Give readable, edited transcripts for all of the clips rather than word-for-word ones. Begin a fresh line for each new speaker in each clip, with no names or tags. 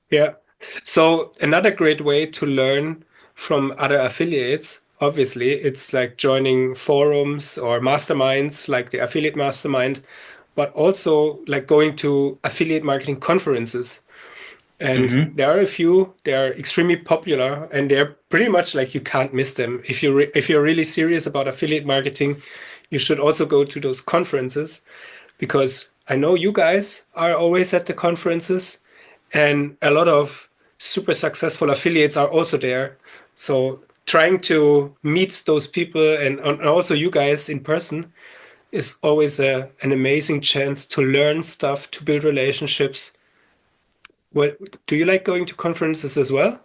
Yeah. So another great way to learn from other affiliates, obviously, it's like joining forums or masterminds like the affiliate mastermind, but also like going to affiliate marketing conferences. And
Hmm.
there are a few, they are extremely popular and they're pretty much like you can't miss them. If you're really serious about affiliate marketing, you should also go to those conferences because I know you guys are always at the conferences and a lot of super successful affiliates are also there. So trying to meet those people and also you guys in person is always an amazing chance to learn stuff, to build relationships. What do you like going to conferences as well?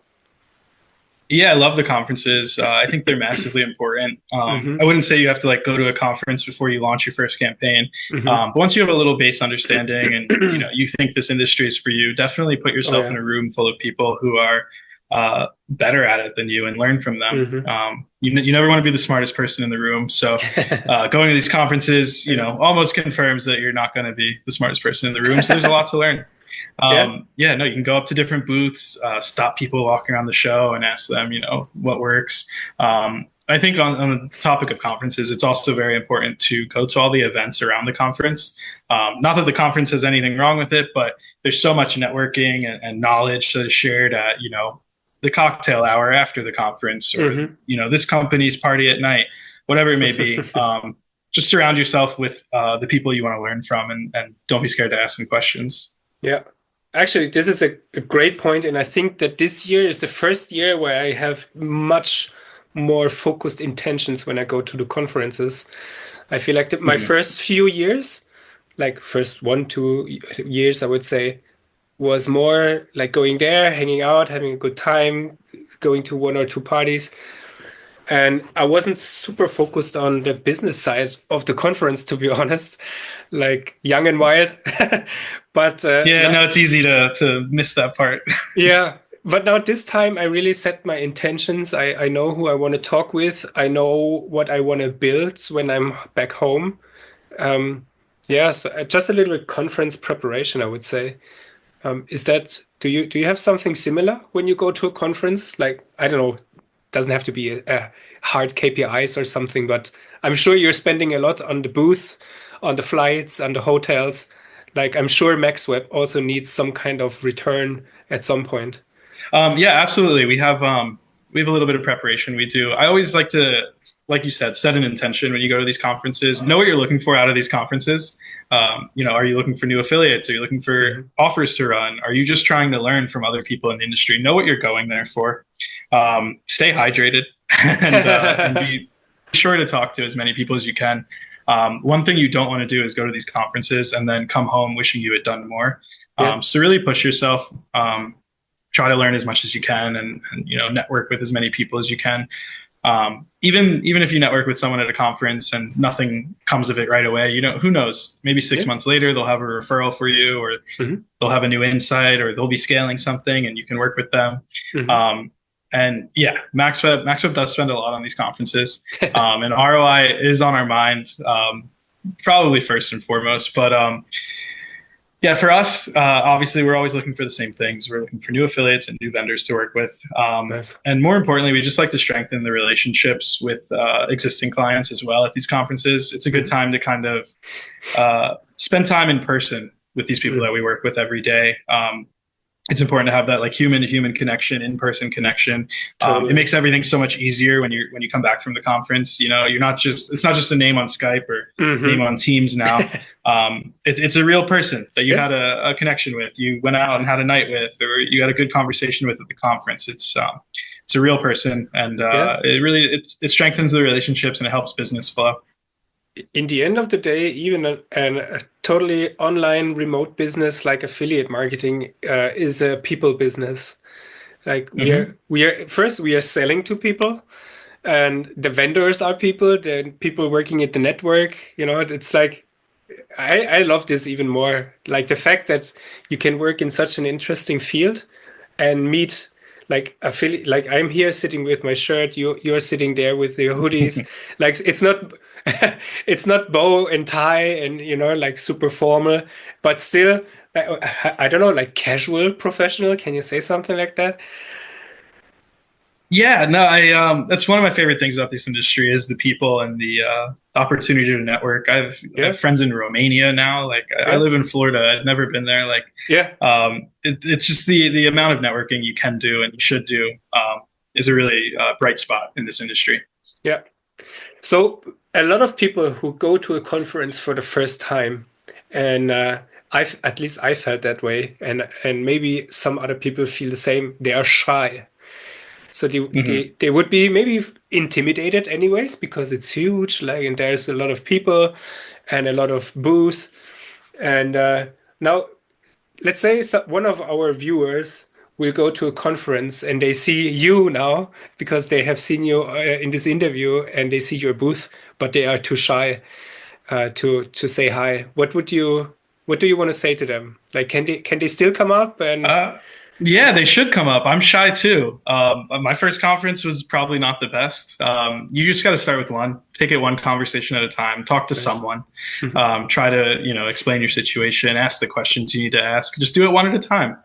Yeah, I love the conferences. I think they're massively important. I
Hmm.
wouldn't say you have to like go to a conference before you launch your first campaign,
Hmm.
but once you have a little base understanding and you think this industry is for you, definitely put
Oh
yourself in
yeah.
a room full of people who are better at it than you and learn from them.
Hmm.
You never want to be the smartest person in the room, so going to these conferences,
Yeah.
almost confirms that you're not going to be the smartest person in the room. So there's a lot to learn.
Yeah.
Yeah, no, you can go up to different booths, stop people walking around the show and ask them, what works. I think on the topic of conferences, it's also very important to go to all the events around the conference. Not that the conference has anything wrong with it, but there's so much networking and knowledge that is shared at, the cocktail hour after the conference or,
Hmm.
this company's party at night, whatever it may be. Just surround yourself with the people you want to learn from and don't be scared to ask them questions.
Yeah. Actually, this is a great point, and I think that this year is the first year where I have much more focused intentions when I go to the conferences. I feel like my
Mhm.
first few years, like first 1, 2 years, I would say, was more like going there, hanging out, having a good time, going to 1 or 2 parties. And I wasn't super focused on the business side of the conference, to be honest, like young and wild. But
Yeah,
now,
no, it's easy to miss that part.
yeah. But now this time I really set my intentions. I know who I want to talk with. I know what I want to build when I'm back home. Um, yeah, so just a little bit conference preparation, I would say. Is that do you have something similar when you go to a conference? Like, I don't know, doesn't have to be a hard KPIs or something, but I'm sure you're spending a lot on the booth, on the flights, on the hotels. Like, I'm sure MaxWeb also needs some kind of return at some point.
Yeah, absolutely. We have a little bit of preparation we do. I always like to, like you said, set an intention when you go to these conferences. Know what you're looking for out of these conferences. Are you looking for new affiliates? Are you looking for
Hmm.
offers to run? Are you just trying to learn from other people in the industry? Know what you're going there for. Stay hydrated and be sure to talk to as many people as you can. One thing you don't want to do is go to these conferences and then come home wishing you had done more.
Yeah.
So really push yourself. Try to learn as much as you can and network with as many people as you can. Even if you network with someone at a conference and nothing comes of it right away, who knows? Maybe six
Yeah.
months later they'll have a referral for you, or
Hmm.
they'll have a new insight, or they'll be scaling something, and you can work with them.
Hmm.
Um, and yeah, MaxWeb does spend a lot on these conferences, and ROI is on our mind, probably first and foremost. But yeah, for us, obviously, we're always looking for the same things. We're looking for new affiliates and new vendors to work with.
Nice.
And more importantly, we just like to strengthen the relationships with existing clients as well at these conferences. It's a good
Hmm.
time to kind of spend time in person with these people that we work with every day. It's important to have that like human to human connection, in person connection. It
Totally.
makes everything so much easier when you come back from the conference. You're not just it's not just a name on Skype or name
Hmm.
on Teams now. It's a real person that you
Yeah.
had a connection with. You went out and had a night with, or you had a good conversation with at the conference. It's a real person, and
Yeah.
it strengthens the relationships and it helps business flow.
In the end of the day, even a totally online remote business like affiliate marketing is a people business. Like
Hmm.
we are selling to people, and the vendors are people, the people working at the network. It's like I love this even more. Like the fact that you can work in such an interesting field and meet like affiliate. Like I'm here sitting with my shirt, you're sitting there with your hoodies. Like it's not it's not bow and tie and like super formal, but still I don't know, like casual professional. Can you say something like that?
Yeah, no, I that's one of my favorite things about this industry is the people and the opportunity to network. I
Yeah,
have friends in Romania now. Like I
yeah,
live in Florida. I've never been there. Like
yeah,
it's just the amount of networking you can do and you should do is a really bright spot in this industry.
yeah. So a lot of people who go to a conference for the first time, and I've at least I felt that way, and maybe some other people feel the same. They are shy. So
Hmm.
they would be maybe intimidated anyways because it's huge, like, and there's a lot of people and a lot of booth. And now, let's say one of our viewers will go to a conference and they see you now because they have seen you in this interview and they see your booth, but they are too shy to say hi. What do you want to say to them? Like, can they still come up and
Uh, yeah, they should come up. I'm shy too. My first conference was probably not the best. You just got to start with one, take it one conversation at a time, talk to
nice.
someone,
Hmm.
try to, explain your situation, ask the questions you need to ask. Just do it one at a time.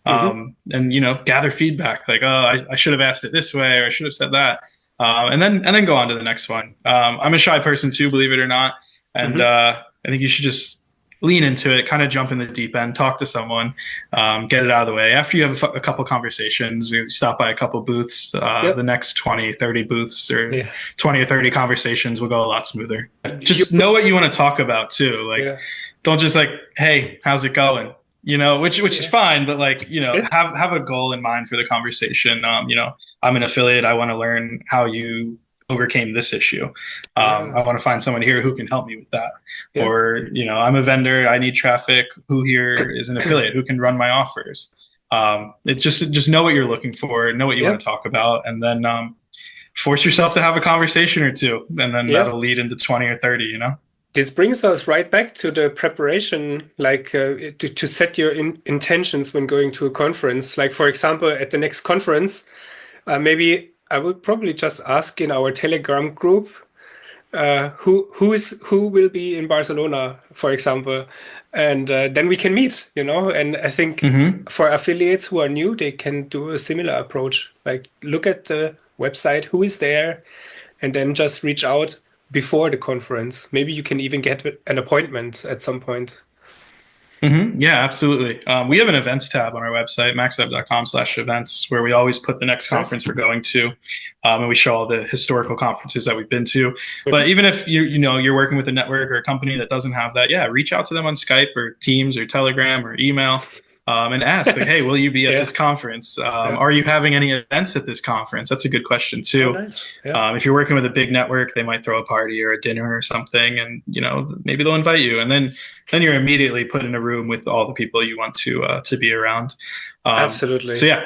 Hmm.
And, gather feedback like, oh, I should have asked it this way, or I should have said that. And then go on to the next one. I'm a shy person too, believe it or not. And,
Hmm.
I think you should just lean into it, kind of jump in the deep end, talk to someone, get it out of the way. After you have a couple conversations, you stop by a couple booths, the
Yep.
next 20, 30 booths or
Yeah.
20 or 30 conversations will go a lot smoother.
You,
Just know what you want to talk about too. Like,
yeah.
don't just like, hey, how's it going? Which is
Yeah.
fine, but like,
Yeah.
have a goal in mind for the conversation. I'm an affiliate. I want to learn how you overcame this issue. I
Yeah.
want to find someone here who can help me with that.
Yeah.
Or, I'm a vendor. I need traffic. Who here is an affiliate who can run my offers? It just know what you're looking for, know what you want
Yep.
to talk about, and then force yourself to have a conversation or two, and then
Yeah.
that'll lead into 20 or 30.
This brings us right back to the preparation, like to set your intentions when going to a conference. Like, for example, at the next conference, maybe I will probably just ask in our Telegram group who will be in Barcelona, for example, and then we can meet, you know. And I think
Hmm.
for affiliates who are new, they can do a similar approach. Like, look at the website, who is there, and then just reach out before the conference. Maybe you can even get an appointment at some point.
Yeah, absolutely. We have an events tab on our website, maxweb.com/events, where we always put the next
Nice.
conference we're going to, and we show all the historical conferences that we've been to. But
Mhm.
even if you're working with a network or a company that doesn't have that, yeah, reach out to them on Skype or Teams or Telegram or email, and ask like, hey, will you be at
Yeah.
this conference?
Yeah.
Are you having any events at this conference? That's a good question
Oh,
too.
nice. Yeah.
If you're working with a big network, they might throw a party or a dinner or something, and maybe they'll invite you, and then you're immediately put in a room with all the people you want to be around. So
Absolutely.
yeah,